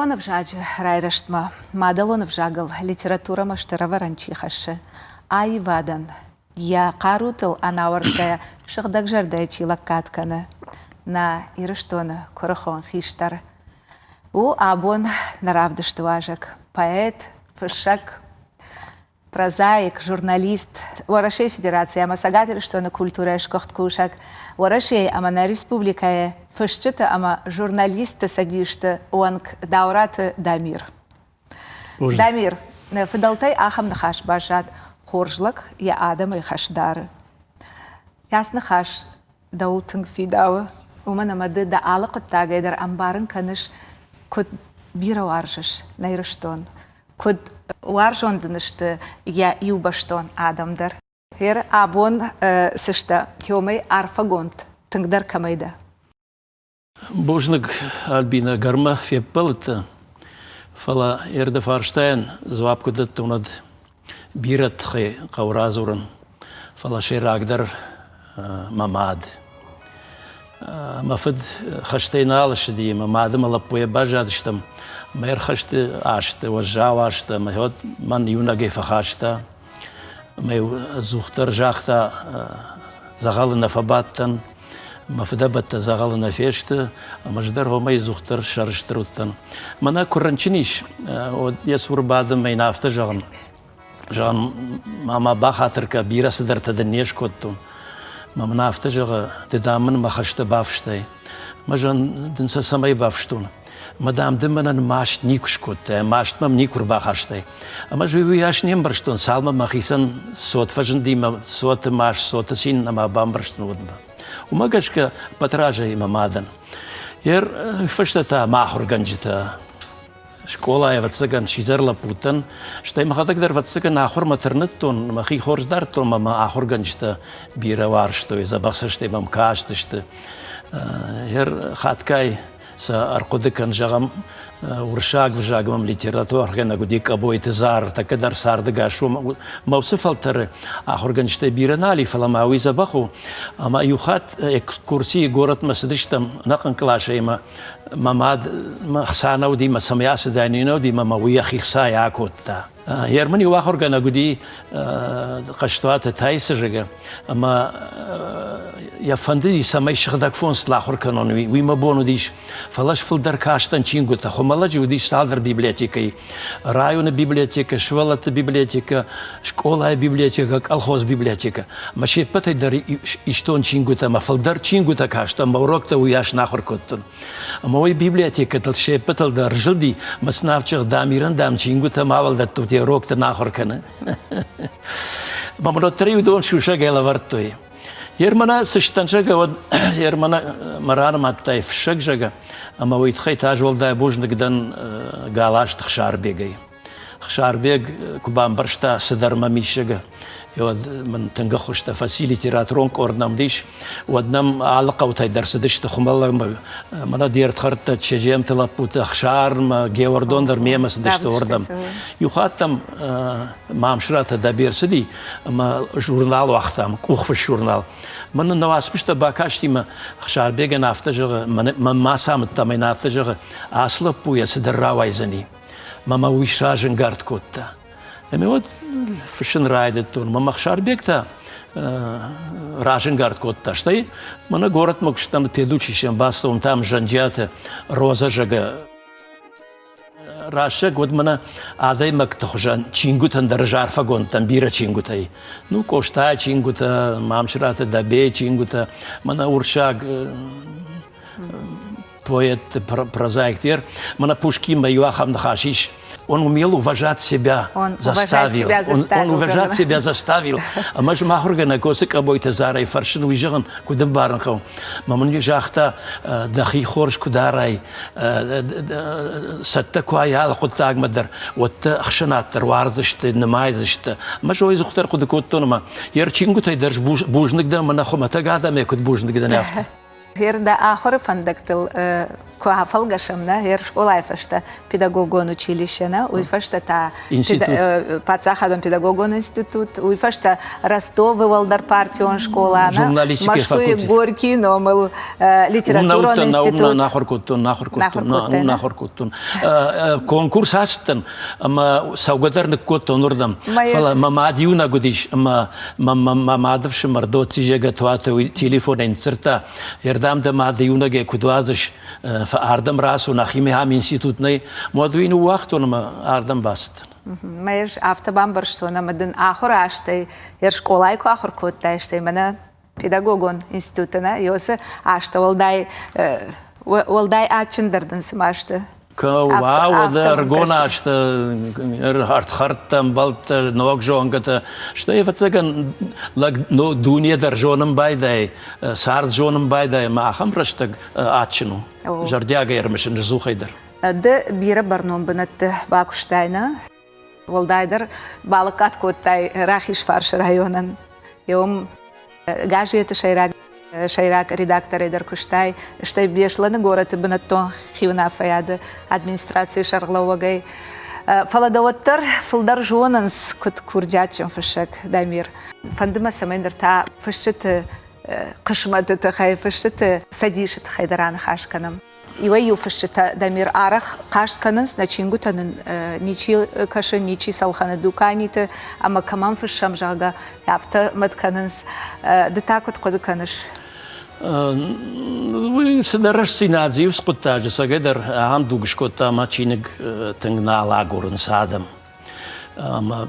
Мадалонов жаджи райраштма, Мадалонов жагал литература маштырава ранчихашы. Ай вадан, я карутыл анауырдая шыгдаг жардая чилаккатканы. На ирыштоны корохон хиштар. У абон наравдыштыважак, поэт, фышак, прозаик, журналист. Уарашей федерация, ама сагатыр, что на культуре шкохт кушак. Уарашей, ама на республика, фышчыта, ама журналисты садишты, уанг даураты Дамир. Дамир, фидалтай ахам нахаш бажат, хоржлак, я адам и хашдары. Ясны хаш даултынг фидауы, умана мады да алықыт тагайдар амбарын каныш, код бира варжыш, найрыштон. Код варжондынышты я юбаштон адамдар. Хер абон сышта хёмай арфагонт тыңдар камайда. Божныг Альбина гарма феппалыта. Фала эрде фарштайн звапкудат тунад бират хе кауразуран. Фала шерагдар мамад. Мафид хаштайналыш ди мамадым алапуя бажадыштам. Мэр хашты ашты, вожжав ашты, мэхот ман юнаге фахашта. Мэ зухтар жахта загалы на фабаттан. Мафидабатта загалы на фешты, а маждар хомай зухтар шарыштыруттан. Мана курранчиниш, я сурбадым мэй нафта жагын. Жагын мама бахатырка бирасыдар тадынеш коттун. Мама нафта жага дедамын махашты бафштай. Мажан дынса самай бафштун. Мадам дыманан машт никушкотте, машт мам никур бахаштай. Ама живу яш нембарштон, салма махисан сот фажен дима, соты маш, соты син нама бамбарштон удба. Умагашка патража има мадан. Ер фаштата махур ганджита. Школа е ватсаган шизарла путан. Штай махатагдар ватсаган ахур матернеттон, махи хорздартон мама ахур ганджита бира варштой, забахсаштай мам каштышты. Ер хаткай са аркодыкан жагам уршаг вжагам литература гена гудик абойт зар такадар сардыга шу мавсыфалтары ахурганчтай биранали фаламауи забаху ама юхат экскурсии город масдыштам накан клашайма мамад махсанау ди масамясы данинау ди мамауи хихса якотта Ермани вахургана гуди каштуата тайсыжыга ама я фанды самай шыгдак фон слахур каноны вима бону диш фалаш филдар каштан чингута хомаладжи удиш салдар библиотекой района библиотека швалата библиотека школа библиотека колхоз библиотека машет патай дар иштон чингута ма филдар чингута каштан ма урокта уяш нахур коттун ама ой библиотека талше патал дар жилди маснавчык дамиран дам чингута мавалда тут я урокта нахур каны мамро три удон шуша гела вартой Ермана сыштанчага вот ермана марар маттай фшагжага, ама уйтхай тажвалда божныкдан галаш тхшарбегай. Хшарбег кубам баршта садарма мишага. И вот من تنجحوش تفاصيل ليتراتورون كورنام ديش ودنام علاقة وتايدرس ديش تخملا منا ديرت خرطة شجيم تلابوت خشار ما جيوردون در ميمس ديش توردم يخاتم مامشرات دابير سدي ما جورنال وقتام كوخ في الجورنال من النواس بيشت باكاشتي ما خشار بيجا نافتجر ما سامت تامي نافتجر أصلا بويا سدر راويزني ما ويش راجن قارد كوتا Еми вот фшин райдет тон, мама хшарбекта раженгард котта, штай, мана город мог штам педучишем бастом там жанджата роза жага раша год мана адай мак тохжан чингутан даржар фагон там бира чингутай. Ну кошта чингута, мамшрата дабе чингута, мана уршаг поэт прозаик тер, мана Пушкин Юахам Нахашиш. Он умел уважать себя, заставил. Он уважать себя заставил. А мы же махурга на косик обойта зарай фаршин уезжан куда барнхау. Мамон ежахта дахи хорш кударай саттакуа ял кутаг мадар вот ахшанаттар варзышты намайзышты. Мы же ойзухтар куда коттонома. Ярчингутай держ бужник да манахомата гада мекут бужник да нафта. Херда ахор фандактыл Куафалгашамна, школа фашта педагогон училищена, уйфашта та пацахадон педагогон институт, уйфашта Ростов Валдар партион школа, Машкуй Горький номел литературон институт. Нахоркуттун. Конкурс астын, саугадарны коттон урдам. Мамадиуна годиш, мамадовши мардоци жега туата телефон инцерта, ердамда мадиунаге кудуазыш ардам расу нахими хам институтный, модуину уахтон ардам баст. Майш автобамбарштона мадын ахураштай, школайку ахуркуттайштай, мана педагогон институтына, йосы ашта олдай ачындырдын сымашты. Вау, аргона, что хартам балта ног жонгата, что я вацаган дуния даржоном байдай, сард жоном байдай, махам просто ачину. Жардяга ермешен жухайдар. Д бира барном бинат бакуштайна, волдайдар балакат коттай рахиш фарш районан. Йом гажиета шайрак редактор эдер куштай, что бешланы город и бинато хивна фаяды администрации шарлауагай. Фаладаваттар филдар жонанс кут курдячым фышек дамир. Фандыма самайндар та фышчыты кышматы тахай фышчыты садишыты хайдаран хашканам. Ивай юфышчыта дамир арах кашкананс начингутанын ничи кашы ничи салханы дуканиты, ама каман фышшам жага яфта маткананс дытакут кодуканыш. Вы садарашти надзив скоттажи сагедар амдугш котта мачинг тынгна лагурын садам.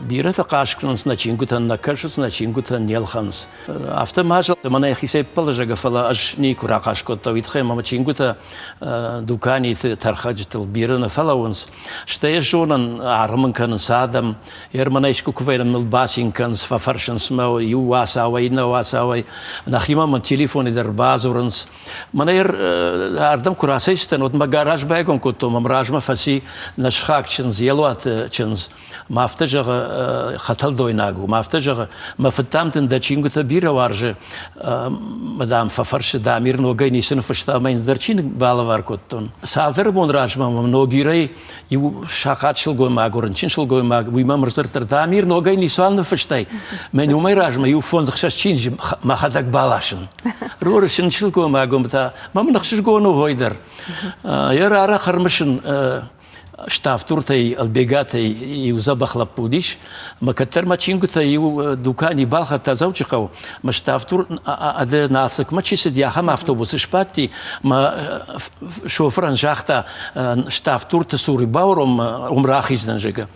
Бирата кашкнанс начингутан накашс начингутан нелханс. Автомажал мана хисеп положага фала аж никура кашкотта витхе мачингута дукани тархаджтыл бирана фалаунс. Штая жонан арманкан садам ерманайшку кувейран милбасинканс фафаршанс мау ювасавай навасавай нахимам телефони дар базуранс. Манер ардам курасайстан от магараж байгон котто мамражма фаси нашхакчинс елуат чинс. Мафтажага хатал дойнагу, мафтажага мафтамтен да чингута бира варже мадам фафарше да мир ногай нисен фаштамайн здарчин балавар коттон. Салдер бон ражма многирай ю шахатшил гоймагурн чиншил гоймаг вимам рзертер да мир ногай нисван фаштай. Мен умай ражма ю фон захшаш махадак балашин. Роршин шил гоймагум та мам нахшиш гону войдер. Яр ара хармашин штафтуртай албегатай и узабахла пудиш, макатер мачингута и дукани балха тазаучикау, ма штафтур аде насак мачисид яхам автобус шпати, ма шофран жахта штафтурта сури бауром умрахиздан жега.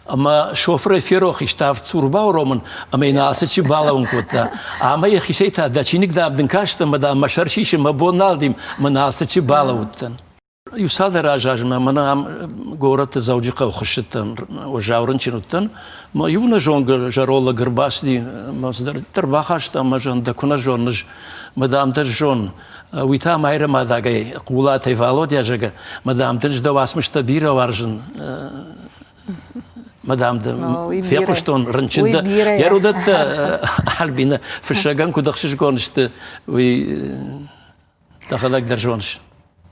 Ама шофры ферохи штафтур бауром ама насачи балаункута. Ама я хисейта дачиник да абдинкашта мада машаршиши мабоналдим манасачи балауттан. Юсалда ражажма мана город заудика ухшиттан ожаурынчинуттан ма юна жонга жарола гырбасди маздар тарбахашта мажан да куна жонж мадам да жон уита майра мадагай кулатай володя жага мадам да давасмышта бира варжын мадам да фекуштон рынчинда ярудатта альбина фшаган кудахшиш гоншты уи дахалак даржонш.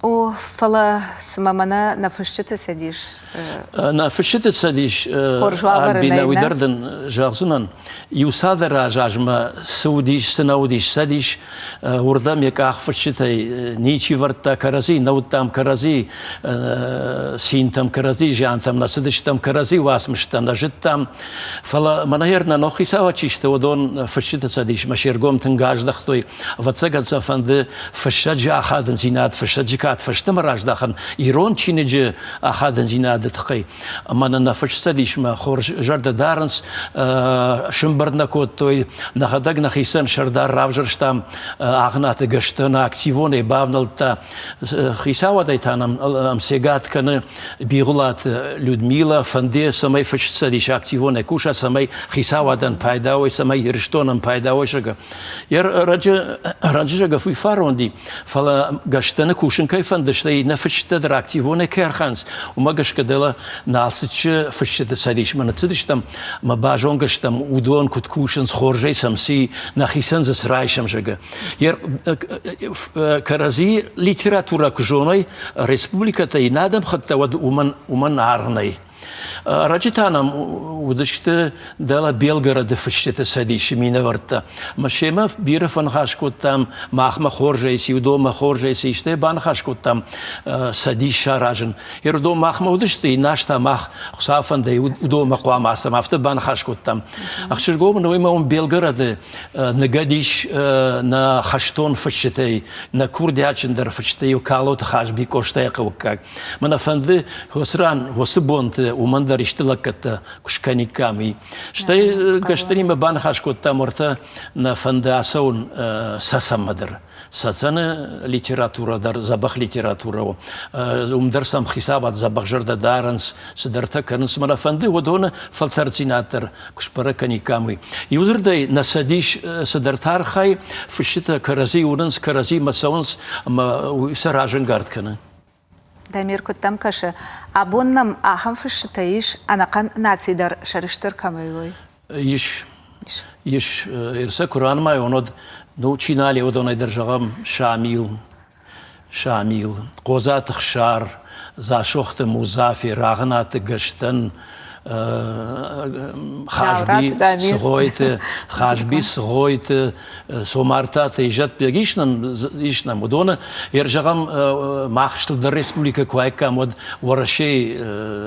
О, фала самамана на фашчета садиш. На фашчета садиш. Альбина уйдарден жагзунан. Юсада ражажма саудиш, санаудиш садиш. Урдам яках фашчетай ничи варта карази, наутам карази, синтам карази, жантам насадиштам карази, васмштам нажиттам. Фала манахерна нохисава чишта одон фашчета садиш. Машергом тенгаждах той вацагадза фанды фашчаджа ахаден зинат фашчаджика فشتم راج داخن ایران چینه آخادن زیناد تقی اما نفشت دیش ما خورج جرد دارنس شنبرد نکوت توی نخداگ نخیسن شردار راوجرشتم آخنات گشتن اکتیونه باونلتا خیساو دایتانم ام سیگات کنه بیغلات لودمیلا فنده سمای فشت دیش اکتیونه کوشا سمای خیساو دن پایداوی سمای رشتونم پایداوی شگه یر رج جگه فی فاروندی فلا گشتن کوشن كيف دشتي نفش تدر أكتيفون كيرخانس وما قش كدلا ناسش فش تساليش من تصدشتم ما باجون قشتم ودون كتكوشنس خورجي سمسي نخيسنز سرايشم جگه ير كرزي ليتراتورا كجوني ريسبوبليكا تي نادم خدت ود ومن عرني رجعتنا ودشت دلا بيلغراد فشت سديش مينا ورتا مشيما بيرفن خاش كتام ماخما خورجيسي ودو ما خورجيسي شتي بان خاش كتام سديش راجن يردو ماخما ودشتي ناشتا ماخ خصافن دي ودو مقوا ماسم افت بان خاش كتام اخشر جو نو ما بيلغراد نغاديش نا خشتون فشتي نا كوردياچن در فشتي وكالوت خاش بيكوشتي قوكاك من افند هوسران هوسبونت ومندر اشتلكت كشكانيكامي شتي قشتني ما بان خاش كنت مرتا نفنداسون ساسمدر ساتنا ليتراتورا در زبخ ليتراتورا ومدرسم حسابات زبخ جرد دارنس سدرتا كنس منا فند ودون فلترتيناتر كشبركانيكامي يوزر داي نسديش سدرتار خاي فشتا كرزي ونس كرزي مسونس ما سراجن غارد كنا دايمير كتام كشه أبونم أهم في الشتايش أنا كان ناتسيدر شرشتر كميوي يش إرسا قرآن ما يوند نو تشينالي ودون يدرجهم شاميل قوزات خشار زاشوخت مزافي راغنات قشتن خاشبي سغويت سومارتات يجت بيجيشنم ودون يرجعهم ماخشتل در ريسبوليكا كوايكا مود ورشي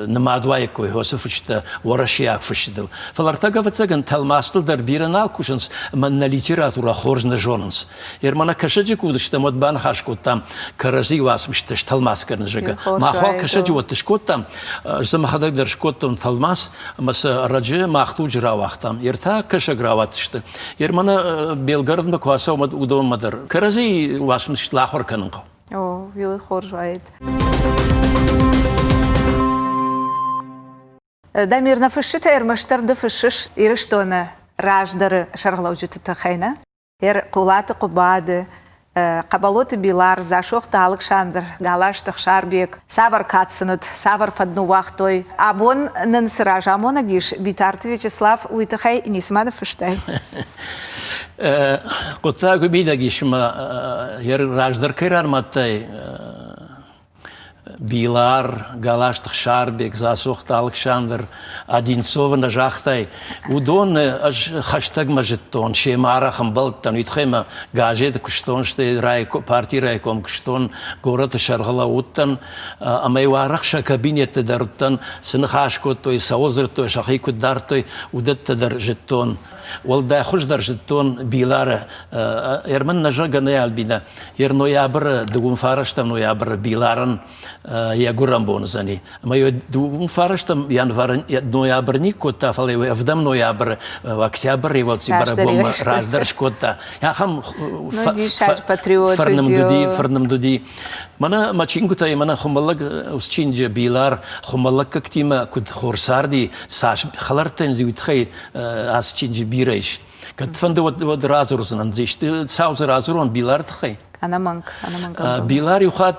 نمادواي كوي هو سفشت ورشي اكفشتل فلارتاغا فتسغن تلماستل در بيرنال كوشنس من ليتراتورا خورجنا جوننس يرمانا كشجي كودشت مود بان خاشكو تام كرزي واسمشتش تلماسكرن جگا ما خو كشجي وتشكوتام زما خدك در شكوتم تلماس مس رجع ماختو جرا وقتام يرتا كش جراواتشت يرمانا بيلغرد مكواسو مد ودون مدر كرزي واسمش لاخر كنقو يو خورج وايد دامير نفشت يرمشتر دفشش يرشتونه راجدر شرغلوجت تخينا ير قولات قباد قبلوت بيلار زاشوخت Александр галаштых шарбек савар катсынут савар фадну вахтой абон нынсыра жамона гиш битарт Вячеслав уйтахай нисманов фыштай قطع قبيلة جيش ما ير راجدر كيران ماتي بيلار галаштых шарбек زاشوخت Александр Одинцова на жахтай удон аж хаштаг мажеттон шемара хамбалтан итхема газета куштон ште райко партия райком куштон город шаргала уттан амайварахша кабинет даруттан сынхашко той саозр той шахику дартой удат дар жеттон والدا خوش در جتون بیلاره ارمن نجا گنیال بینا یر نویابر دوم فارشتم نویابر بیلارن یا گرام بونزانی ما یو دوم فارشتم январ نویابر نیکوتا فلی افدم نویابر و اکتیابر ریوالسی برابوم رازدرش کوتا یا هم فرنم دودی منا ما چینگو تای منا خمالک اسچینج بیلار خمالک کتیما کد خورساردی ساش خلرتن زیوت خی از چینج بیرش کد فند ود رازروزن انزیشت ساوز رازرون بیلار تخی أنا منك بيلار يخات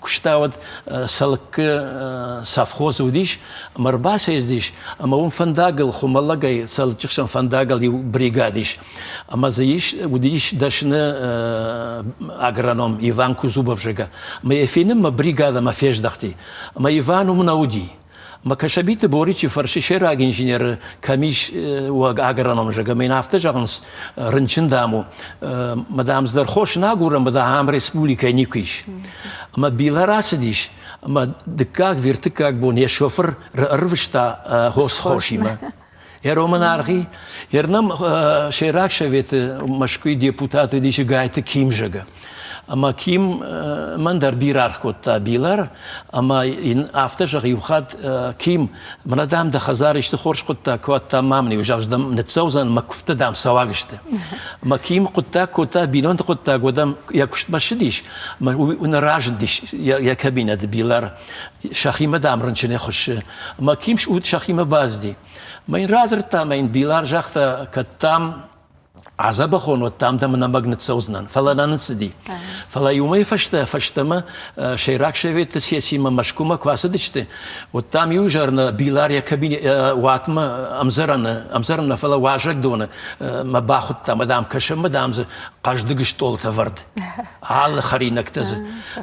كشتاود سلك سافخوز وديش مرباس يزديش أما ون فنداقل خمالله جاي سلتشخشن فنداقل يو بريغاديش أما زيش وديش دشنا أغرانوم إيفان كوزوبوف جا ما يفينم ما بريغادا ما فيش دختي ما إيفانو مناودي ما كشبيت بوريتشي فرشي شراغ انجينير كميش واغرانوم جا مين افتجانس رنچن دامو مدام زدر خوش ناغورم بدا هم ريسبوليكا نيكيش ما بيلاراس ديش ما دكاك فيرتكاك بون شوفر رفشتا هوس خوشيما يا رومانارغي يرنم شراغ شويت مشكوي ديبوتات ديش غايت كيم جا أما كيم من در بيرار كوتا بيلار أما إن أفتش يوخد كيم من دام ده خزارش تخورش كوتا كوتا مامني وجاش دم نتسوزن ما كفت دام سواقشت ما كيم كوتا بينون كوتا قدام يكشت مشديش ما ونراجديش يا كابينة بيلار شخيمة دام رنشني خش ما كيم شود شخيمة بازدي ما إن رازرتا ما إن بيلار جاختا كتام عذاب خون وتام ده من مغنت سوزنان فلا ننسدي فلا يومي فشتما شيراك شويت سياسي ما مشكومة كواسدشته وتام يوجرنا بيلاريا كابين واتما امزرنا فلا واجك دونه ما باخد مدام كشم مدام قاجدقش طول تفرد على خرينك تز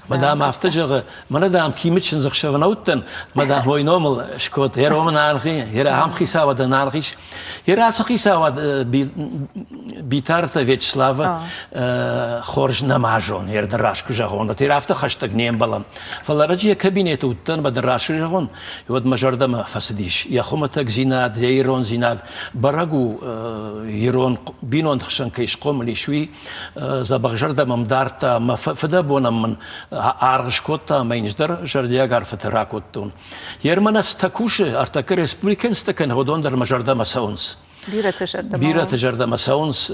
مدام افتجغ مدام كيمتشن زخشونوتن مدام هو نومل شكوت هيرو من عارخي هيرا هم خيساوا د نارخيش هيرا خيساوا بيتارتا Вячеслава خورج نماجون هير دراشكو جاغون تيرافتا خشتق نيم بلام فلارجي كابينيت وتن بدراشكو جاغون يود مجرد ما فسديش يخومتك زيناد ييرون زيناد براغو يرون بينون خشن كيش قوم لي شوي زبغ جرد ممدارتا ما فدبونا من ارغشكوتا ما ينجدر جرديا غارفت راكوتون يرمنا استكوش ارتك ريسبوليكن استكن هودون در مجرد ما ساونس بيرة تجرد مساونس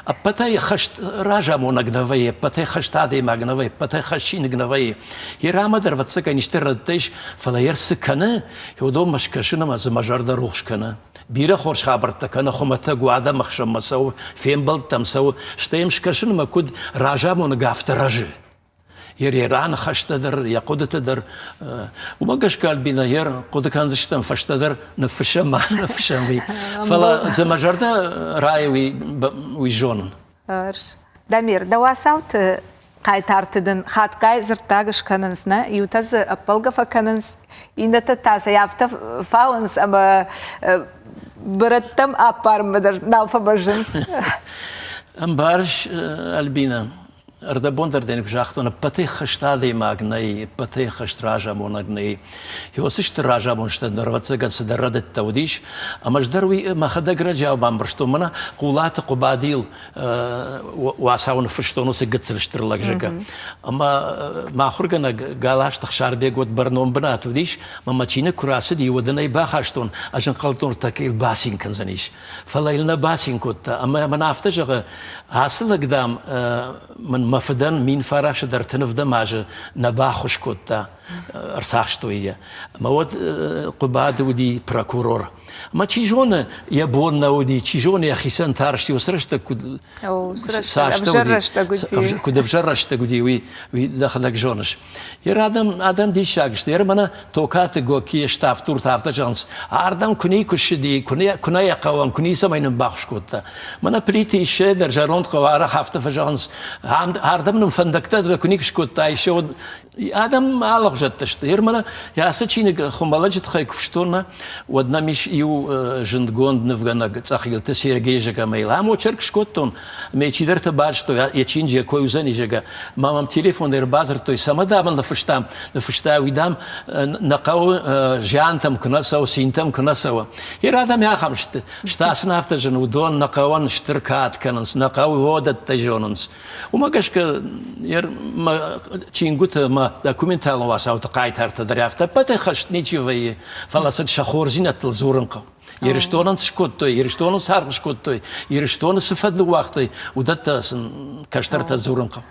أبتاي خشت راجع مونغنوي أبتاي خشت عادي مغنوي أبتاي خشين غنوي يرام در واتسك نشتردش فلا يرسكنا يودو مشكشنا ما زمجرد روش كنا بيرة خورش خبرت كنا خمتا قوادا مخشم مساو فين بلد تمساو شتيمش كشنا ما كود راجع مونغافت راجع يريران خشتدر يقودتدر وما قش قال بينا ير قد كان زشتم فشتدر نفشم ما نفشم بي فلا زي ما جردا راي ويجون دمير دواساوت قايتارتدن خات قاي زرتاغش كننسنا يوتز أبلغ فكننس إنت تاسيافت فاونس أما برتم أبار مدر نالفا بجنس أمبارش البينا أردبون در دينك جاختون بتي خشتادي ماغني بتي خشت راجا مونغني يوسشت راجا مونشت نروتس قد سدرد التوديش أما جدروي ما خدق رجع بامبرشتو منا قولات قباديل واساون فشتونو سقط سلشتر لك جاكا أما ما خرجنا قالاش تخشار بيقود برنوم بنات وديش ما تشينا كراسدي ودني باخاشتون عشان قلتون تكيل باسين كنزنيش فلا يلنا باسين كنت أما من أفتجغ حاصل قدام من مفدن مين فراش در تنفده ماجه نباخش كوتا ارساخشتوية مواد قباد ودي بروكورور ما تيجون يبون ودي تيجون يا خيسان تارشتي وسرشت كود كود بجرشت كودي وي دخلك جونش ير ادم دي شاغشت ير منا توكات غوكي شتاف تور تافتا جانس اردم كوني كشدي كوني يقوم كوني سمين باخش كوتا منا بريتي شدر جاروند قواره هفته فجانس اردم نفندكتا كوني كشكوتا يشود ادم алах жаттышты. Ермана я сачинек хумбалачит хайк вштурна одна миш ю жендгонд невгана цахилте Сергей жека мейла. Амо черк шкоттон ме чидерте бач что я чинже кой узани жека. Мамам телефон дер базар той самадам на фышта видам на кау жантам кнасау синтам кнасау. Ирадам я хамшт. Штасна автожен удон на кауан штркат кананс на кау водат тажонанс. Умагашка ер чингут ما دكومنتال واسع وتقايت هرت درافته بته خشت نيجي فلاسد شخورزينة الزورنقة يرشتون سكوتو يرشتون سارق سكوتو يرشتون سفد الوقت ودت كشترت الزورنقة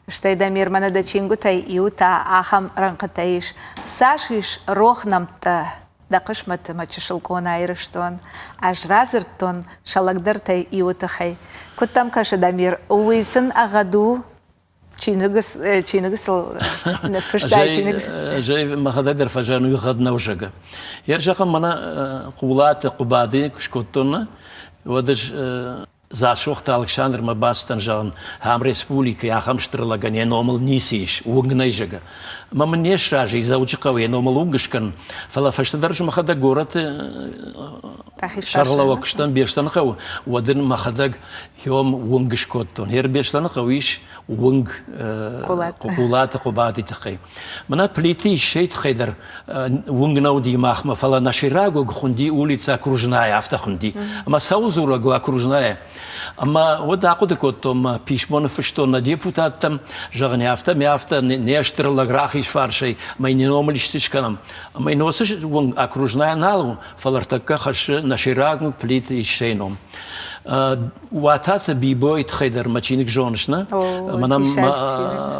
شتي دمير من دچينغوتاي يوتا اخم رنقتايش ساشيش روح نمت دقشمت ما تشلكونا يرشتون اجرازرتون شلقدرتاي يوتخي كنتم كش دمير ويسن اغدو چینگس نفشتای چینگس جاي ما خدر فجانو يخدنا وشقة يرجع منا قولات قبادي كشكوتنا ودش زاشوخت ألكسندر ما باستن جان هم ريسبوليكا يا هم شترلغان يا نومل نيسيش وغنيجا ما من يشراجي زوجقوا يا نومل وغشكن فلا فشتدرج ما خدا غورت شغله وقشتن بيشتن خو ودن ما خدا يوم وغشكوتون هير بيشتن خويش ونگ قولات قبادي تخي منا بليتي شيء خيدر ونگ نودي ماخ ما فلا نشيراغو خندي улица окружная автохунди ما ساوزورغو окружная أما ودا قد كنتم بيشمون فشتون ديبوتاتم جغني أفتا مي أفتا نيشتر لغراخيش فارشي ما ينوملش تشكنم أما ينوسش ونگ окружная نالو فلرتكا خش نشيراغو بليتي شينوم واتات بيبويت خيدر ماشينك جونشنا منام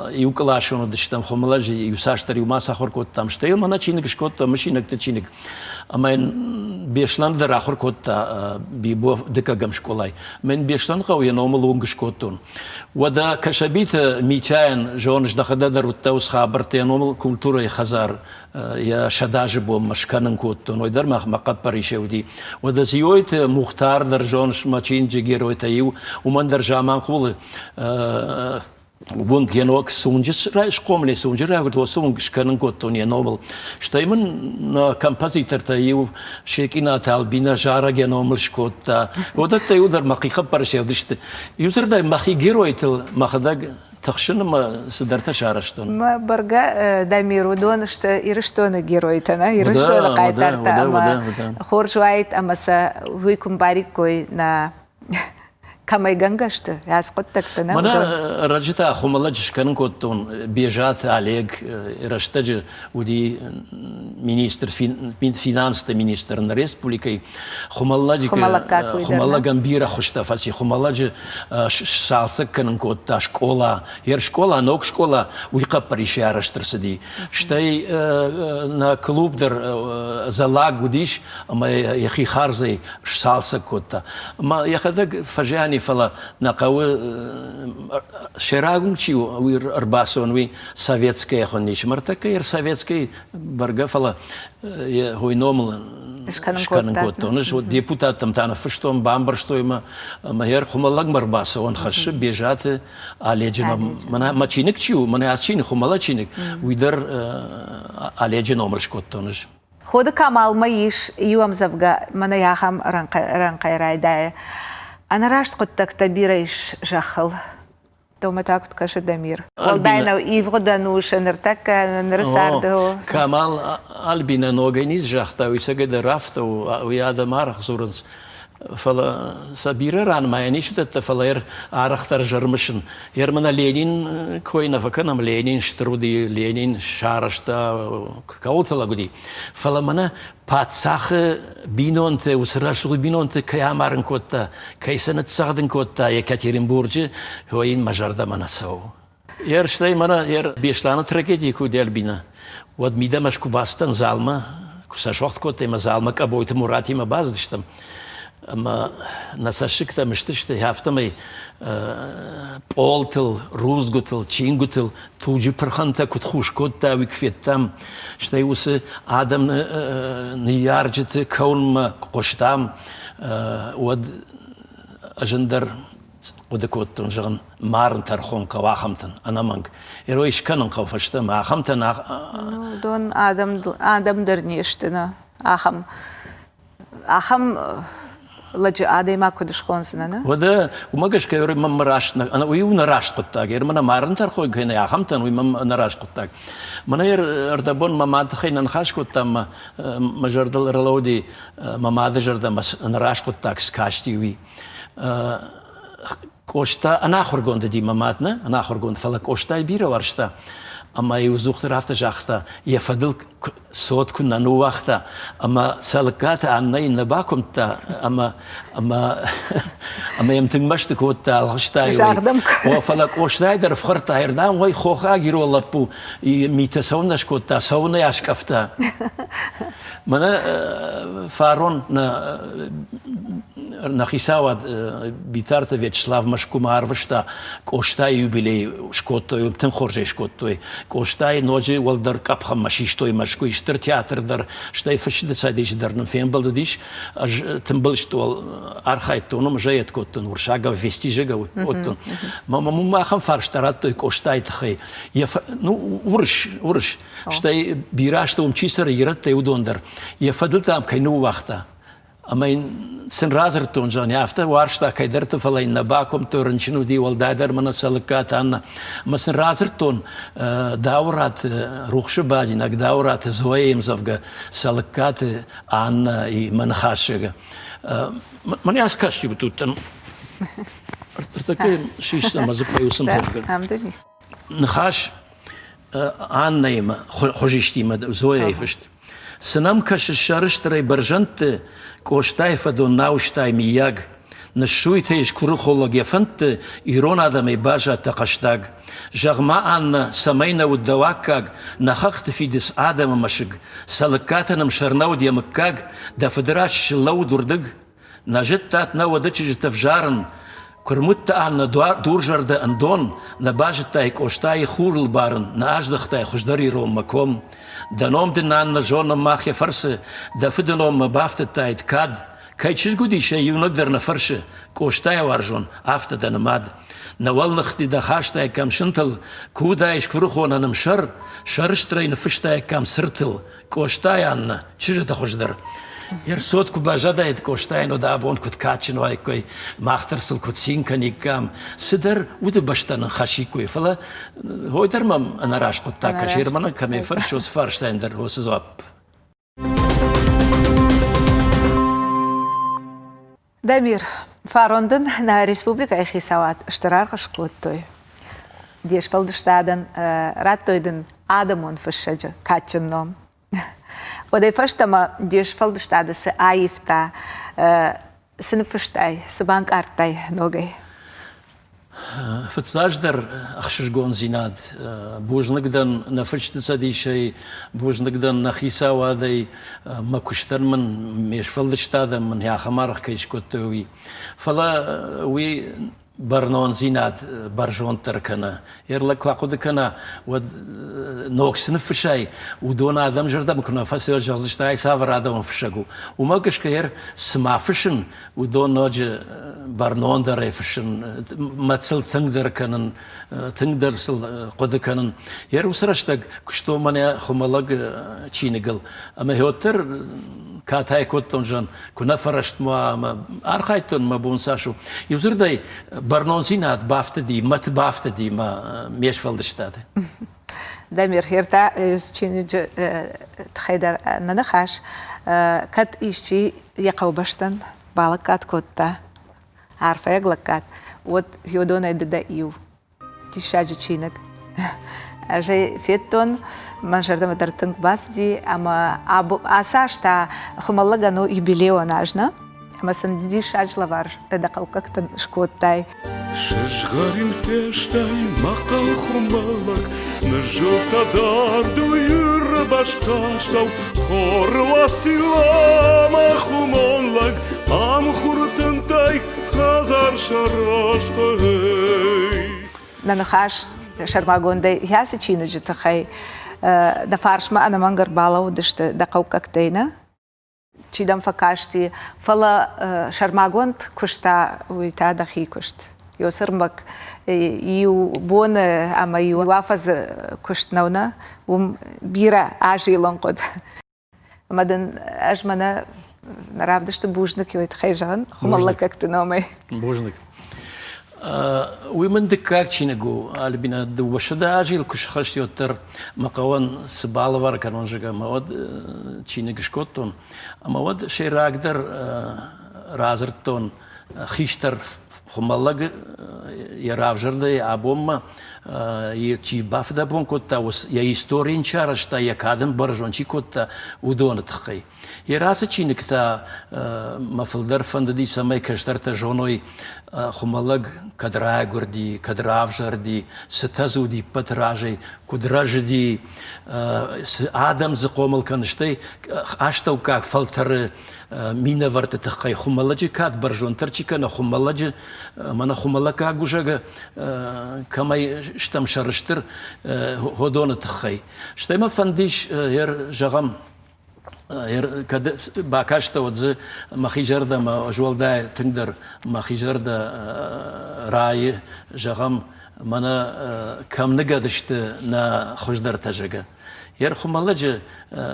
يوكلاشون دشتم خملاج يساشتر يوما ساخر كوت تامشتيل منا چينك شكوت ماشينك تچينك اما بيشلان در اخر كوت بيبو دكا گم شكولاي من بيشلان قو ينوم لونگ شكوتون ودا كشبيت ميتاين جونش دخدا در التوس خابرت ينوم كولتورا خزار يا شداج بو مشكنن كوتون ودر ما قبريشه ودي ودا زيويت مختار در جونش ماشين جيرويت يو ومن در جامان قول وونك ينوك سونجس رايش قوملي سونجر راغت وسونج كانن كوتون ينومل شتايمن كومبوزيتور تايو شيكينا تالبينا جارا ينومل شكوتا ودا تايو در مقيقه برشي دشت يوزر دا مخي جيرويتل مخدق تخشن ما صدرت شارشتون ما برجع دايميرو دونشت يرشتون جيرويتنا يرشتون قايترتا ما خورج وايت اما سا ويكم باريك كوي نا كما يغنغشت ياس قدتك تنا منا رجتا خملاج كان كنتون بيجات عليك رشتج ودي مينستر فينانس مينستر الريسبوليكي خملاج غمبيرا خوشتافاسي خملاج شالسك كان كنت شكولا ير شكولا نوك شكولا ويقا بريشي رشترسدي شتاي نا كلوب در زلاق وديش اما يخي خارزي شالسك كنت ما ياخذك فجاني فلا نقاو شراغون چي وير ارباسون وي советская خونيش مرتك ير советский برغا فلا هو نومل شكانن كوتونش депутатом тана фштом бамбар что има махер хумалаг марбаса он хаш бежат аледжино мана мачиник чиу мана асчин хумалачиник уйдер аледжино мршкотонш خود كمال مايش يوم زفقا من ياهم رانقي رايداي أنا راشت قدتك تبيريش جخل توما تاكت كاش دمير والباينا يفغو دانوش نرتك نرسارده كمال ألبينا نوغينيز جختا ويساقد رافتا ويادا مارخ زورنس فلا سبيرة ران ما يعني شدت فلا أرختر جرمشن يرمنا لينين كوينا فكنام لينين شترودي لينين شارشتا كاوتلا قدي فلا منا باتساخ بينونت وسراشل بينونت كيامارن كوتا كيسنة ساعدن كوتا يكاتيرنبورج هو إن مجرد منا سو يرشتاي منا ير بيشلانة تراجيدي كوديال بينا ود ميدا مشكو باستن زالما كساشوخت كوتا ما زالما كابويت مراتي ما بازدشتم أما نساشكتا مشتشتي هافتمي بولتل روزغوتل تشينغوتل توجي برخانتا كتخوش كوتا ويكفيتام شتاي وس آدم نيارجت كون ما قشتام ود أجندر ودكوتون جغن مارن ترخون قواخمتن أنا مانك يرويش كانن قوفشتم آخمتن دون آدم درنيشتنا آخم لجأ عادي ما كدش خونسنا نه وده وما قش كيوري مم راش أنا ويونا راش قطاق ير منا مارن ترخوي هنا يا خمتن ويم أنا راش قطاق منا ير أردبون ما تخينا نخاش قطام مجرد الرلودي ما جرد مس أنا راش قطاق سكاشتي وي كوشتا أنا خرجون دي ماتنا أنا خرجون فلا كوشتا يبيرا ورشتا أما يوزوخت رافت جاختا يفضل صوت كنا نو وقتا أما سلكات عني نباكم تا أما يمتن مشتك وتا الخشتاي وفلك وشتاي در فخرتا هردام وي خوخا جيرو الله بو ميتسونش كوتا سونا ياشكفتا منا فارون نخيساوات بيتارتا فيتشلاف مشكو مارفشتا كوشتاي يوبيلي شكوتو يمتن خورجي شكوتو كوشتاي نوجي والدر كابخم مشيشتوي مشكو يشتر تياتر در شتاي فشد ساديش در نفين بلديش تنبلشتو архайптоном жаят коттон уршага вестижега оттон ما خم فرشترات كوشتاي تخي ну урш شتاي بيراشتوم чисер يرت يودوندر يفضلتام كينو وقتا أما سن رازرتون جان يافتا وارشتا كيدرت فلاين نباكم تورنشنو دي والدادر من السلكات أنا ما سن رازرتون دورات روخش باجينك دورات زويم زفجا سلكات أنا من خاشجا من ياسكاش بتوتن ارتكي شيء سما زبايو سمزفجا نخاش أنا يما خجيشتي ما زوي فشت سنام كش الشرشتري برجنت كوشتاي فدو ناوشتاي مياج نشوي تيش كروخو لجفنت إيرون آدم باجا تقشتاق جغما أن سمينا والدواكاق نخخت في دس آدم مشق سلكاتنا مشرناو دي مكاق دا فدراش لو دردق نجتات نو دتش تفجارن كرمت أن دورجر دا أندون نباجتاي كوشتاي خور البارن ناجدختاي خشدري روم مكوم دا نوم دنان نجون ماخي فرس دا فدنوم مبافتتاي كاد كاي تشجودي شيء نقدر نفرشه كوشتاي وارجون آفتا دا نماد نوال نختي دا خاشتاي كام شنتل كودايش كروخونا نمشر شرشتري نفشتاي كام سرتل كوشتاي أن تشجد خشدر Jer sotku bažada je koštajno da bon kod kačino aj koji mahtarsel kod sinka nikam sidar ude baštan khashikui fala hoiter mam anarash kod taka shirmana kame farshos farstender hos zop Дамир, фаронден на республика Хисават, штарарха шкоттой. Диеш фалдштаден, раттойден Адамон фашаджа, каченном. ودي فشتما ديش فلد شتاد سه آيفتا سنفشتاي سبانك أرتاي نوجي. فتزاجدر أخشش جون زيناد بوج نقدر نفشت صدي شيء بوج نقدر نخيسا وهذا ما كشتر من مش فلد شتاد من يا خمارخ كيش كتوي فلا وي برنون زينات برجون تركنا يرلك واقود كنا ود نوكس نفشاي ودون آدم جردا مكنا فاسيل جازشتاي سافر آدم فشگو وما كش كير سما فشن ودون نوج برنون در فشن مثل تنقدر كنن تنقدر سل قد كنن ير وسرشتك كشتو من خملق تشينقل أما هوتر كاتاي كوتون جان كنا فرشت ما أرخيتون ما بونساشو يوزرداي برنونزينات بافتدي مت بافتدي ما ميش فلدشتاده Дамир, هرتا يسچينج تخيدر ندخاش كات إيشي يقو بشتن بالك كات كوتا عارفة يقلك كات ود يودونا يددا يو تشاجي تشينك أجي فيتون ما جردا مدرتنك باس دي أما أبو أساش تا خمالله غنو يبليو ناجنا أما سندي شاج لافار دقاو كاكتن شكوتاي شجغارين فيشتاي مقال خمالك نجوتا داردو يرباشتاشتاو خور واسيلاما خمالك أم خورتنتاي خازار شراشتاي ننخاش شرماغوندي هاسي تشينج تخي دفارش ما أنا منقر بالاو دشت دقاو كاكتينا تشيدم فكاشتي فلا شرماغوند كشتا ويتا دخي كشت يوسرمك يو بون أما يو وافز كشتنونا وبيرا عاجي لنقد مدن أجمنا نراف دشت بوجنك يويتخيجان خم الله كاكتنومي بوجنك ومن دكاك تشينجو البنا دوشدا أجيل كش خش يوتر مقاون سبال واركان ونجا مواد تشينج شكوتون مواد شيء راقدر رازرتون خيشتر خمالك يراف جردي أبوما يجي بافدا بون كوتا وس يا هيستورين شارشتا يا كادن برجون شي كوتا ودون تخي يراس تشينك تا مفلدر فنددي سماي كشترتا جونوي خمالك كدرا غردي كدراف جردي ستازودي بتراجي كدراجدي آدم زقومل كنشتي اشتو كاك فلتر مينا ورت تخي خمالجي كاد برجون ترچي كنا خمالجي منا خمالكا غوجا كما شتم شرشتر هودون تخي شتما فنديش ير جغم ير كد باكاشتا ودز مخيجردا ما جولدا تندر مخيجردا راي جغم منا كم نقدشت نا خوشدر تجرقه ير خمالج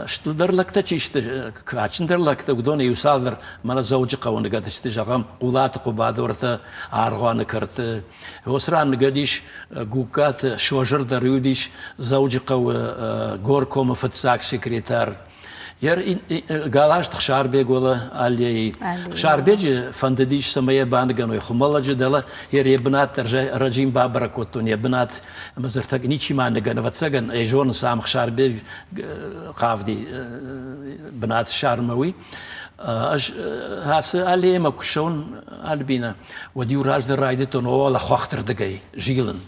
شتلدر لك تشيشت كاتشندر لك تقدون يوصلر من زوج قون قدشت جغم قولات قباد ورث عرغان كرت وسران قديش جوكات شوجر دريوديش زوج قو غوركم فتساك سكرتير ير قالاش تخشار بيقوله علي خشار بيجي فندديش سمية باندقنو يخمالج دلا ير يبنات رجيم بابركوتون يبنات مزرتك نيشي ما نقنا فتسجن يجون سام خشار بيج قافدي بنات شارموي هاس عليه ما كشون البينا وديو راج درايدتون ولا خاطر دقي جيلن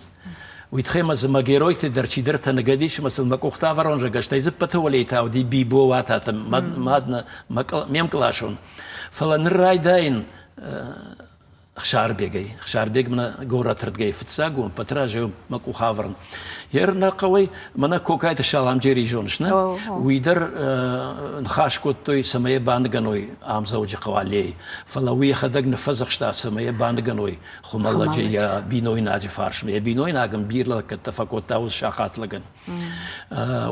ويتخيم زما جيرويت درشي درت نقديش مثل ما كوختا فرون جاش تيزبته وليتا ودي بيبو واتا ما ميم كلاشون فلان رايدين خشار بيج من جورا تردجي فتساقون بتراجع ماكو خافرن يرنا قوي منا كوكايت الشالام جيري جونشنا ويدر نخاش كوتوي سمية باندغنوي عام زوجي قوالي فلوي خدق نفزق شتا سمية باندغنوي خم الله جيا بينوي ناجي فارش مية بينوي ناقم بير لك التفاقوت تاوز شاقات لغن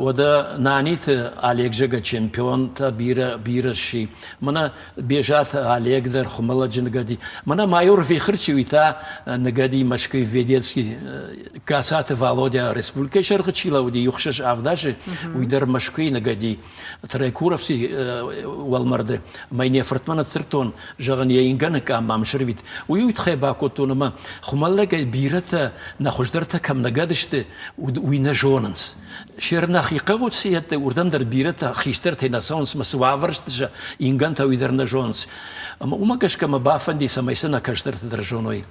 ودا نانيت عليك جاقا تشامبيون تا بير شي منا بيجات عليك در خم الله جنقدي منا مايور في خرشي ويتا نقدي مشكي فيديتسكي كاسات فالوديا ريسبولكي شرق تشيلا ودي يخشش عفداش ويدر مشكي نقدي ترايكورفسي والمرد ما ينفرتمنا ترتون جغن ينغن كام مام شربيت ويتخي باكوتون ما خم الله بيرتا نخش درتا كم نقدشت وينجوننس شيرنا خيقوت سيات وردن در بيرتا خيشترت ناسونس مسوافرشت ينغنتا ويدر نجونس وما كاش كما بافندي سميسنا كاشترت درجونوي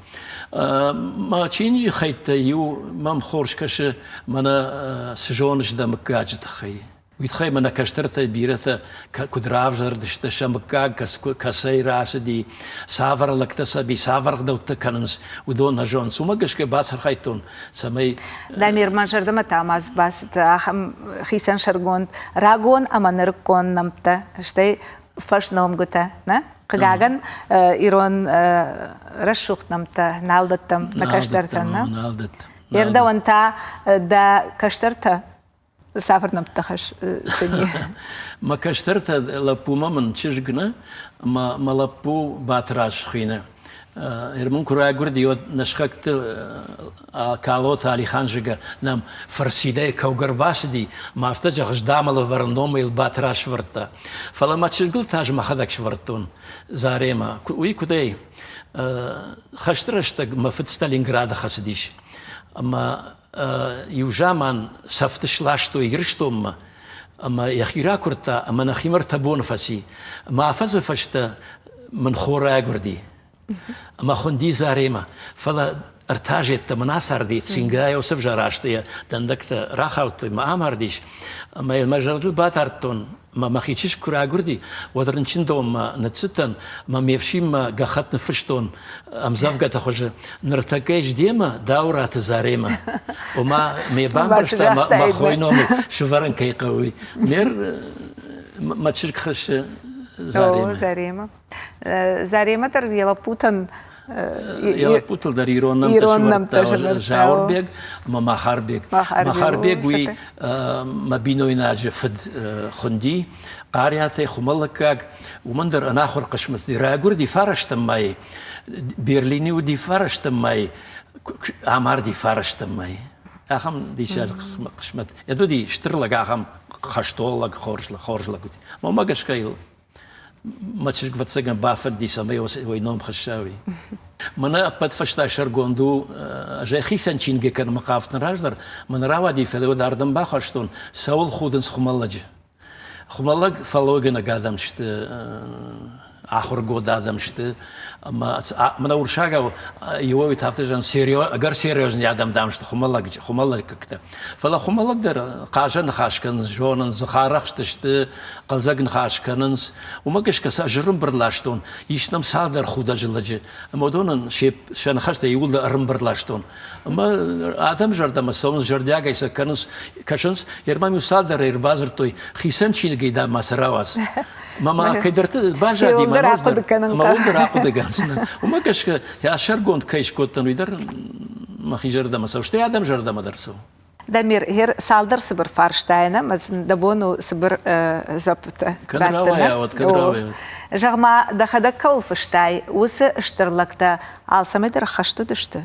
ما تشينجي خيت يو ما مخورش كاش منا سجونش دم كاجت خي ويتخي منا كاشترت بيرتا كدراف زردشت شمكاج كسي راس دي سافر لكتسبي سافر دوت كننس ودون نجونس وما كاش كباس خيتون سمي دامير ما جردما تاماز باس تاخم خيسان شرغون راغون اما نركون نمتا شتي فاش نوم غوتا نا قاعن إيران رشوق نمتا نالدتم نكشترتنا نالدت يردا وانتا دا كشترتا سافر نمتخش سني ما كشترت لبوما من تشجنا ما لبو باتراش خينا هرمون كراي غردي نشخكت كالوت علي خانجا نام فرسيدي كوغرباس دي ما افتجغش دامل ورندوم الباتراش ورتا فلما تشغل تاج ما خدك شورتون زاريما وي كودي خشترشت ما فت ستالينغراد خسديش اما يوجامان سفتش لاشتو يرشتوم اما يخيرا كرتا اما نخيمر تبون فسي ما فزفشت من خورا غردي اما خوندي زاريما فلا ارتاجت مناصر دي تسينغا يوسف جراشتي دندكت راخوت ما امرديش اما المجرد الباتارتون ما خيتش كرا غردي ودرنشين دوم نتستن ما ميفشيم غخت نفشتون ام زافغا تخوج نرتكيج ديما داورات زاريما وما ميبامبشتا ما خوينوم شوفرن كي قوي مير ما تشركخش زاريما زاريما تر يلا بوتن يلا بوتل در إيران نمتشورت جاوربيج ما مخاربيج وي ما بينو يناج فد خندي قارياتي خملكاك ومندر أنا آخر قشمت دي راجور دي فرشت ماي برليني ودي فرشت ماي عمار دي فرشت ماي أخم دي شاج قشمت يدو دي شترلك أخم خشتولك خورجلك ما قش كيل ما تشرك فتسجن بافد دي سمي وينوم خشاوي منا أبد فشتا شرقوندو جاي خيسان تشينجي كان مقافتن راجدر من راوا دي فلو داردن باخشتون سول خودنس خمالج فلوجنا قادم شت آخر قود آدم شت ما من أول شاقة يووي تفتجن سيريو أجر سيريوز نيادم دامشت خمالج ككتا فلا خمالج در قاجن خاش كنز جونن زخارخش تشت قلزقن خاش كنز وما كش كسا جرم برلاشتون يشنم سادر خودا جلجي أما دونن شيب شان خشت يقول أرم برلاشتون أما آدم جردم السومز جردياga يسا كنز كشنز يرمام يسادر يربازر توي خيسان شين جيدا مسراواز ماما كدرت باجا دي ما ولدر عقد جانسنا وما كش يا شرقوند كيش كوتن ويدر ما خي جردم سوشتي آدم جردم درسو دمير هير سالدر سبر فارشتاينا مز دبونو سبر زبطة كدراوي كدراوي جغما دخدك كول فشتاي وس اشترلكتا على سمدر خشتو دشت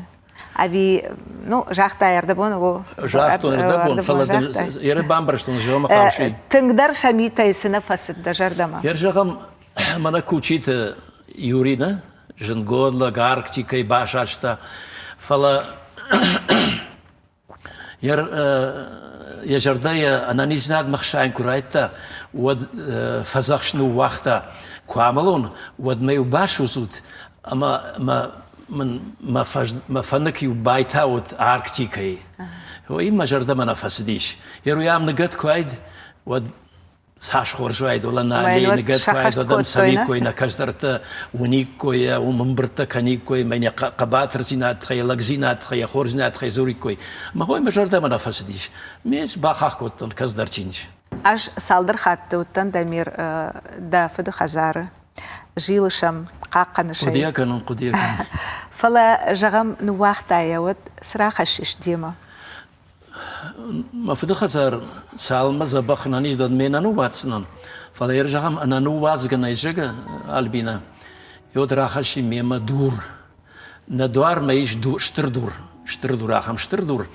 أبي نو جاختا يردبون و جاختون يردبون فلا يربان برشتون جوما قامشي تنقدر شميتا يسنفس الدجردما يرجعم منا كوتشيت يورينا جنقول لغاركتي كي باشاشتا فلا يجردايا أنا نيجناد مخشاين كرايتا ود فزخشنو وقتا كاملون ود ما يباشوزوت اما ما فنكي بايتاوت اركتيكي هو إما جرده ما نفسديش يرو يام نقد كويد ود ساش خورجويد ولا نالي نقد كويد ودم سميكوي نكشدرت ونيكوي ومنبرت كنيكوي من قباتر زينات خي لغزينات خي خورزينات خي زوريكوي ما هو إما جرده ما نفسديش مش باخ كوتن كزدرچينج Аж салдыр хатты уттан Дамир да фыды хазары. Жилышам қаққаны шай. قديا كان Фала жағам нуақтая вот срахашиш дема. ما في خسر سالمة زبخنا نيجد مينا نو واتسنان فلا يرجعهم أنا نو وازجنا يجعل البينا يودر خشي ميما دور ندوار ما يش دور شتر دور أخم شتر دور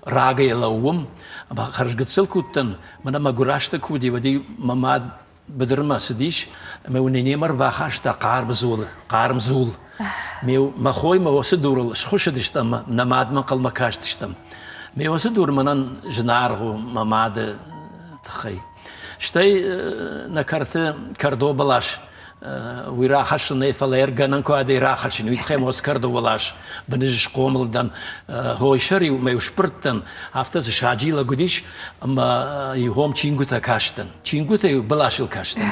راجع لوم أما خرج قد سلكوتن منا ما جراشت كودي ودي ما بدر ما سديش ما ونيني مر باخشت قار مزول ميو ما خوي ما وسدور خوش دشتم نماد من قل ما كاشتشتم مي وسدور منن جنارغو مماد تخي شتي نكرت كردو بلاش ويراخش نيفالير غنن كوادي راخش نويت خيموس كردو بلاش بنجش قوملدن هو شري ما يشبرتن هفتز شاجيلا غديش اما يهوم چينغوتا كاشتن چينغوتا بلاشل كاشتن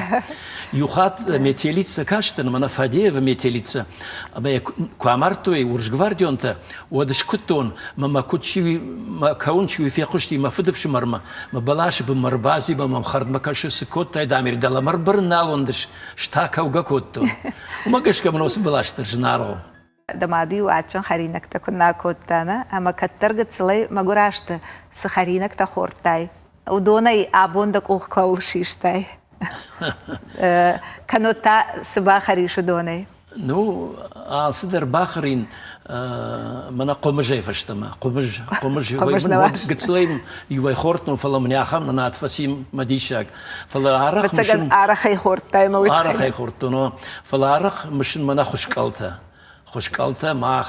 يوخات ميتيليتسا كاشتن منا فاديев ميتيليتسا اما كوامارتوي ورجغوارديونتا ودشكوتون ما كوتشي ما كاونشي في قشتي ما فدفش مرما ما بلاش بمربازي بما مخرد ما كاش سكوت دامير دلا مربرنالوندش شتاك وغاكوتون وما كاش كمنوس بلاش ترجنارو دمادي وعشان خرينك تكون كوتانا اما كترجت سلي ما جراشت سخرينك تخورتاي ودوني ابوندك اوخ كلاولشيشتاي كانوتا سبا خريشو دوني نو صدر باخرين منا قمجي فشتما قمج قلت سليم يوي خورتنو فلا من ياخم انا تفسيم مديشاك فلا عرق مش عرخي خورتاي ما عرخي خورتنو فلا عرق مش منا خشكالتا ما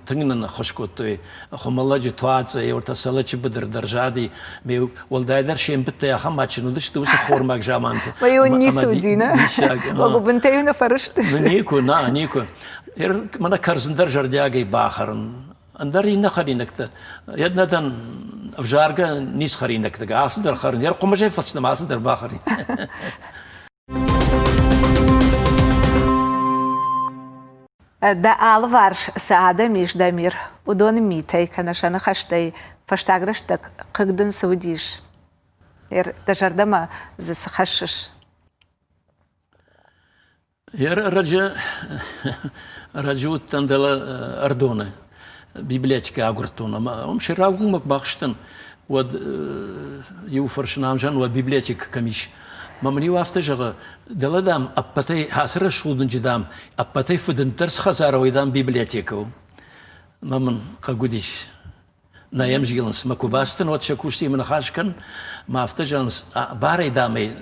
تنگن خشكوتوي خملاجي تواتسا ورتا سلچ بدر درجادي مي ولدايدر شيم بتا يا خماچنو دش تو خورماك جامانت ما يوني سودينا وغو بنتينا فرشتش نيكو منا كرزندر جردياغي باخرن اندري نخرينكت يدندن افجارغا نيس خرينكت اسدر خرن ير قمجي فصنا اسدر باخرين دا آلوارش سعادة ميش دامير ودون ميتاي كانشان خشتاي فاشتاغرشتك ققدن سوديش تجردما زي خشش رجوت تندلا أردونة بيبليتيكا أغرتونا ومشي راغومك باخشتن ود يوفرش نامجان ود بيبليتيك كميش ما مني وافتجغ دلدام أبتي حاسر شودن جدام أبتي فدن ترس خزارة ويدام بيبليتيكو ما من قاقوديش نايم جيلنس ما كوباستن واتشاكوشتي من خاشكن ما افتجانس باري دامي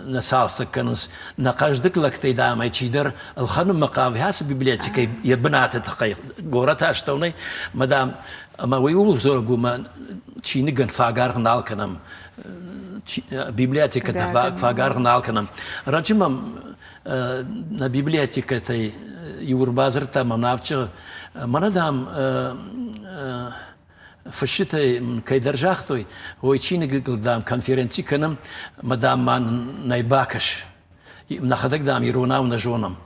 نسال سكنس نقاش دكلك دامي تشيدر الخنم مقاوي هاس بيبليتيكي يبنات تقيق غورتا اشتوني مدام ما ويقولوا زورقو ما تشينيغن فاقار نالكنم библиотека фагар налканам рачимам на библиотека тай юрбазыр тамам навчы манадам фашитай кайдержахтой ойчины гылдам конференции канам мадам ман найбакаш нахадак дам иронау на жонам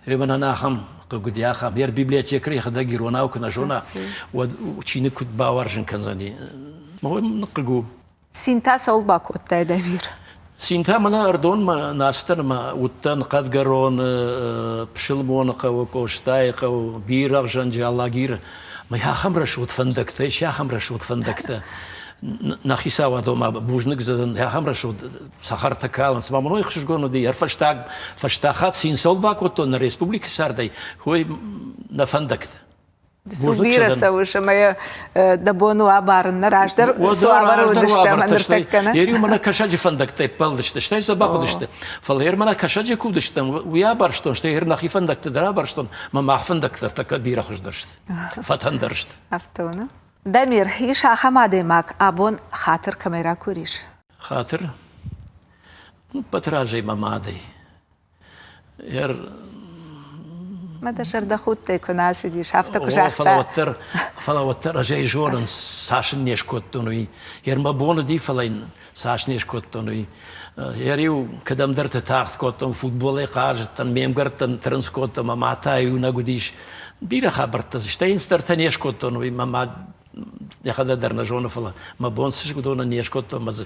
эвана нахам قدياخا ير библиотека ريخدا иронау на жона учины кут баваржин канзани ما نققو سينتا سول باكوتا دامير سينتا منا أردون ما ناستر ما وتن قد قرون بشلمون قو كوشتاي قو بيرغ جنجي الله غير ما يا خمر شوت فندقت يا خمر شوت فندقت نخيسا ودو ما بوجنك زدن يا خمر شوت سخرت كالن سما منو يخش قونو دي فشتاخات سين سول باكوتا نا ريسبوبليك ساردي هو نفندقت سوبيرا سويش ما دبونو عبارن نراجدر سوابر ودشتا من نرتكنا يريو منا كشاجي فندق تيبل دشتا شتاي زباخو دشتا فالهير منا كشاجي كوب دشتا ويا برشتون شتاي هير نخي فندق تدرا برشتون ما مع فندق ترتك بيرا خوش درشت فتن درشت افتونا دامير ايش حمادي ماك ابون خاطر كاميرا كوريش خاطر Патражей мамадой. ما دشر دخوت تكوناس دي شافتك وجاختا فلاوتر أجي جورن ساشن نشكوتونوي ما بونه دي فلين ساشن نشكوتونوي يو كدام درت تاخت كوتون فوتبول قاجتن ميمغرتن ترانسكوتن ماماتا يوناغوديش بيرا خبرت شتين سترتن نشكوتونوي ماما يخدا درنا جون فلا ما بونسش قدونا نيشكوتون مز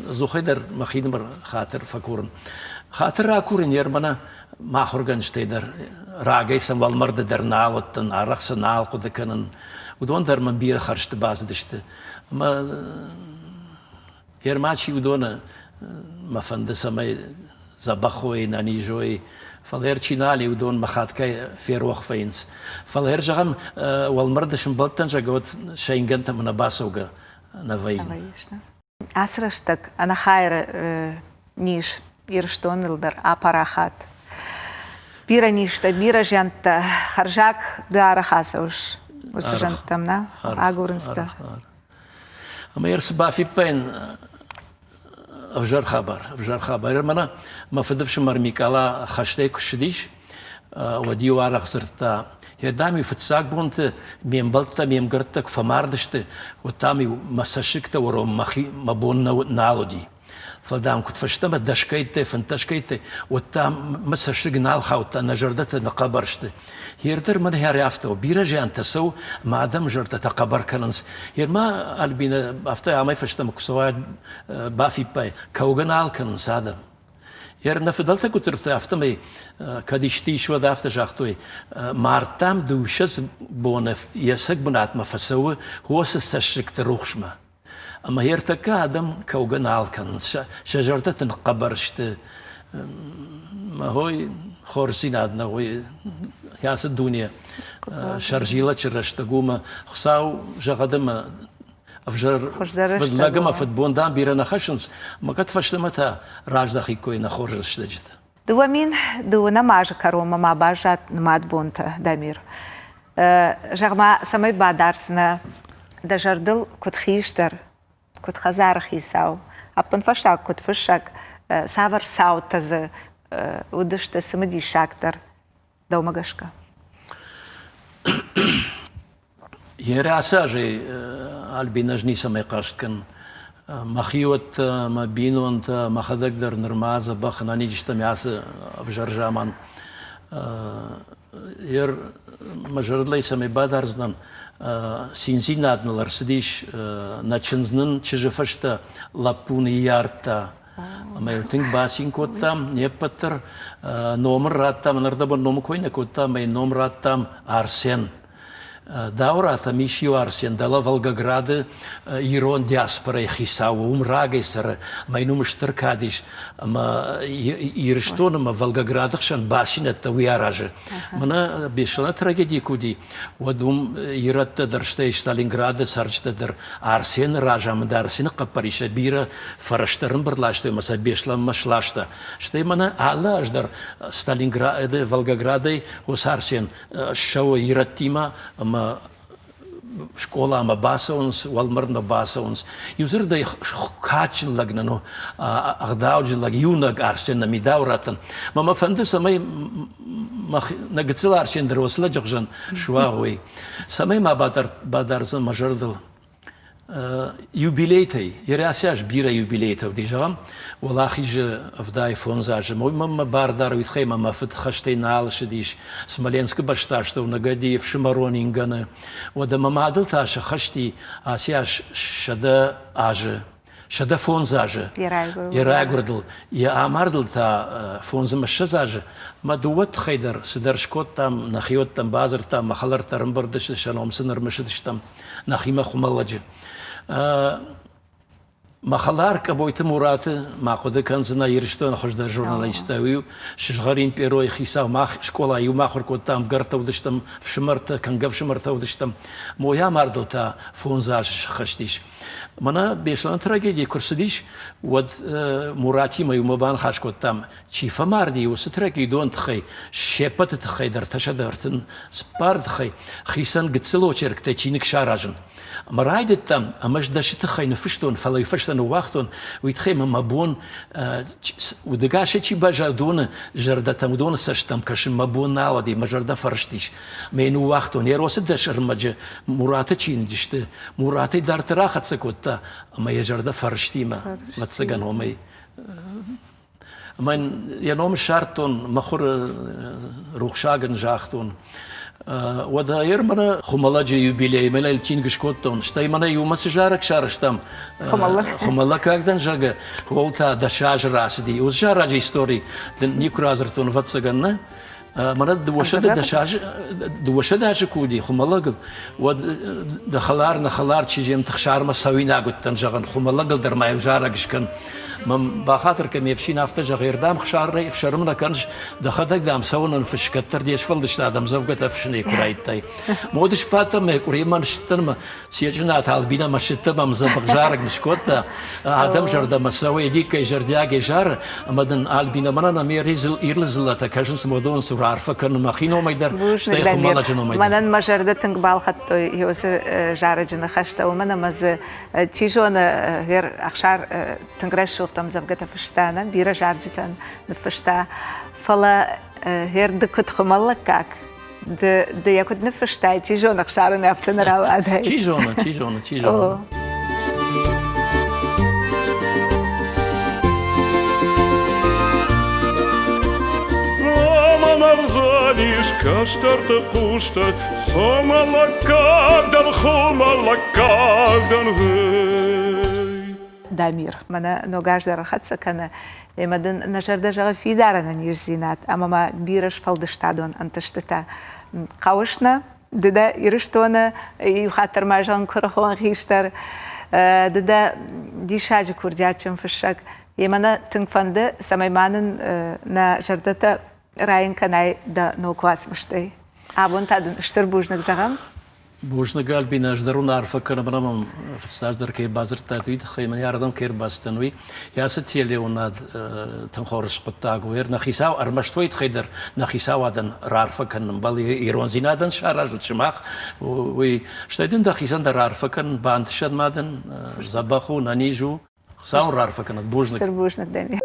زوخيدر مخيدمر خاطر فكورن خاطر راكورن يرمنا ما خرجن شتيدر راجي سم والمرد در نالتن عرقس نال قد كنن ودون در من بير خرجت باز دشت ما يرماشي ودون ما فند سمي زبخوي ناني جوي فالهر تشينالي ودون مخاتكاي في روح فينس فالهر جغم والمرد شنبلتن جغوت شينجنت من باسوغا نفاين أسرشتك أنا خير نيش يرشتون الدر أباراخات بيرا نيشتا بيرا جانتا خرجاك دارا خاسوش وسجنتمنا أقورنستا أما يرسبا في بين أفجار خبر منا ما فدفش مرميك على خشتيك شديش وديو عرق زرتا يردامي فتساق بونت ميمبلتا ميمغرتك فماردشت وتامي مساشكتا وروم مخي مبون نالودي فدام كنت فشتم دشكيته فنتشكيته وتام مسا شغنال خوتا نجردته نقبرشته يردر من هي رافته بيرجان تسو ما دام جرت تقبر كنس ير ما البينا افتا عمي فشتم كسواد بافي باي كوغنال كنس هذا ير نفضلت كنت رتافتمي كديشتي شو دافت جاختوي مارتام دوشس بونف يسك بنات مفسو هو سشك تروخشما أما هيرتك آدم كوجنال كان شجرة نقبرشت ما هو خورسين عدنا هو ياس الدنيا شرجيلة شرشت قوما خساو جغدم أفجر فدلقما فدبون دام بيرنا خشنس ما قد فشتمتها راج دخيكوي نخورج شدجت دو مين دو نماج كروما ما باجات نماد بونت دامير جغما سمي بادارسنا دجردل كنت خيشتر كنت خزار خيساو أبن فشاك كنت فشاك سافر ساو تز ودشت سمدي شاكتر دو مغشكا يراساجي البينجني سمي قاشتكن مخيوت ما بينونت ما خدقدر نرماز بخناني جتمياس أفجر جامان ير مجرد لي سمي بادارزنان سينزينات نلرسديش ناتشنزنن تشجفشتا لابوني يارتا ما يلتنك باسين كوتام نيبتر نومر راتام نردبر نوم كوينة كوتام ما نوم راتام أرسين داورата мишио Арсен дала Волгограда ирон диаспора хисау умрагайсер майнум штыркадиш ма ирштон ма Волгоградшан басинет уяраже мана бешла трагедия куди водум иратта дерштей Сталинграда сарчтадер Арсен ражам дарсин капариша бира фараштерн берлаште маса бешла машлашта штей мана алаждар Сталинграда Волгоградой ус Арсен шау ираттима школа ама басаунс, валмарна басаунс. Юзер да хачен лагнано, агдауджи лаг юнаг Арсен нами дауратан. Мама фанды самай нагцил Арсен дросла джахжан швагуй. Самай ма бадарзан мажардал. Юбилейтай, ярасяж бира юбилейтов дижам, والله أفداي فونزاج ما باردار ويتخي ما فتخشتين عالش ديش سمالينسك باشتاشتو نقدي في شمارونينغانا ودما ما عدلتاش خشتي آسياش شدا آج شدا فونزاج يراغردل يا أمردل تا فونز مشزاج ما دوت خيدر سدرشكوت تام نخيوت تام بازر تام مخلر ترم بردش شنوم سنر مشدش تام نخيمة خمالج مخلار كبويت مرات ما قد كان زنا يرشتون خشدة جورناليستاوي شغارين بيروي خيسا ما شكولا يو ما خر كنتام قرطة ودشتم في شمرته كان قف شمرته ودشتم مويا ماردلتا فونزاش خشتيش منا بيشلان تراجيدي كرسديش ود مراتي ما يوم بان خاش كنتام شيفا ماردي وستراجي دون تخي شيبت تخي در تشدرتن سبارد خي خيسان قتسلو شرك تينك شاراجن مرايد التام أمش دشت خي نفشتون فلا يفش штану вахтон, уитхема мабон, удагаше чи бажадуна, жарда там дона саштам кашин мабон налади, мажарда фарштиш. Мейну вахтон, еросе дашармаджа, мурата чиндиште, мурата дартарахатса котта, ама жарда фарштима, лацаган омей. Mijn janom sharton, machor ruchshagen jachton. Wada yermana khumalaje jubilei, melal chingiskotton. Stai mana yumas jarak sharashtam. Khumala kagdan jaga. Volta da shaj rasdi. Uz jaraj histori. Den nikrazerton vatsaganna. Mana duwashada da shaj duwashada shkudi khumalagl. Wad da khalar chijem takhsharma sawinagut jagan khumalagl der may jarak shkan. من بخاطر كم يفشينا افتجا غير دام خشار يفشرمنا كانش دخلت دام سونا نفش كتر ديش فلدش دام زوجة افشني كرايتاي مودش باتا ما يكوري ما نشتن ما سيجنا تعال بينا ما شتن ما مزبق جارك نشكوتا عدم جردا ما سوي ديك جردياجي جار مدن آل بينا منا مير يرلزلا تكاشن سمودون سور عارفة كان ما خينو ما يدر ستيخ مالا جنو ما يدر مدن ما جردا تنقبال خطو يوس جارجنا خشتا ومنا مز تيجون غير أخشار تنقرش tam zavgata festana, bira jarjitan de festa, fala her de kut khumalla kak. De yakut ne festa, chijona khsharan aftan raw adai. Chijona. Навзалиш каштарта кушта, хумала кагдан Дамир, мана ногаждар хатса кана, емаден нажарда жага фидара на нижзинат, ама ма бираш фалдыштадон антыштыта. Кауышна, деда ирыштона, юхатар мажан курхон хиштар, деда дишаджи курдячым фышак, емана тыңфанды самайманын на жардата райын канай да ноквасмыштай. Абон тадын штыр бужнак жагам? بوشنا قال بينا جدرون عارفة كنا برامم في الساجدر كي بازر تاتويد خيمة ياردم كير باستنوي يا ستي اللي وناد تنخورش قطاق وير نخيساو أرمشتويد خيدر نخيساو هذا عارفة كنا بالي يرون زينادن شارج وتشماخ وي شتيدن دخيسان در عارفة كنا باند شد مادن زباخو نانيجو ساو عارفة كنا بوشنا دامي